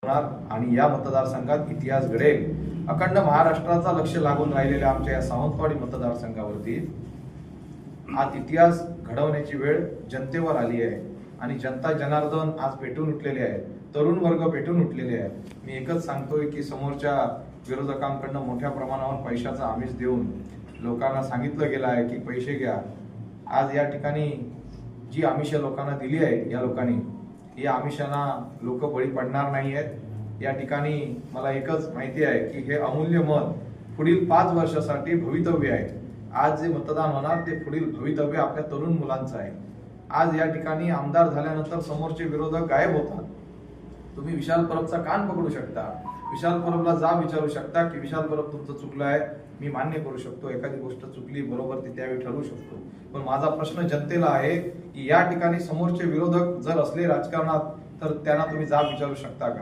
होणार आणि या मतदारसंघात इतिहास घडेल। अखंड महाराष्ट्राचा लक्ष लागून राहिलेल्या आमच्या या सावंतवाडी मतदारसंघावरती आज इतिहास घडवण्याची वेळ जनतेवर आली आहे आणि जनता जनार्दन आज पेटून उठलेले आहे, तरुण वर्ग पेटून उठलेले आहे। मी एकच सांगतोय की समोरच्या विरोधकांकडून मोठ्या प्रमाणावर पैशाचा आमिष देऊन लोकांना सांगितलं गेलं आहे की पैसे घ्या। आज या ठिकाणी जी आमिष लोकांना दिली आहे, या लोकांनी या आमिषांना लोक बळी पडणार नाही आहेत। या ठिकाणी मला एकच माहिती आहे की हे अमूल्य मत पुढील 5 वर्षासाठी भवितव्य आहे। आज जे मतदान होणार ते पुढील भवितव्य आपल्या तरुण मुलांचं आहे। आज या ठिकाणी आमदार झाल्यानंतर समोरचे विरोधक गायब होतात। तुम्ही विशाल परबचा कान पकडू शकता, विशाल परबला जा विचारू शकता की विशाल परब तुमचं चुकलं आहे, मी मान्य करू शकतो, एखादी गोष्ट चुकली बरोबर ती त्यावेळी ठरवू शकतो। पण माझा प्रश्न जनतेला आहे की या ठिकाणी समोरचे विरोधक जर असले राजकारणात तर त्यांना तुम्ही जाब विचारू शकता का?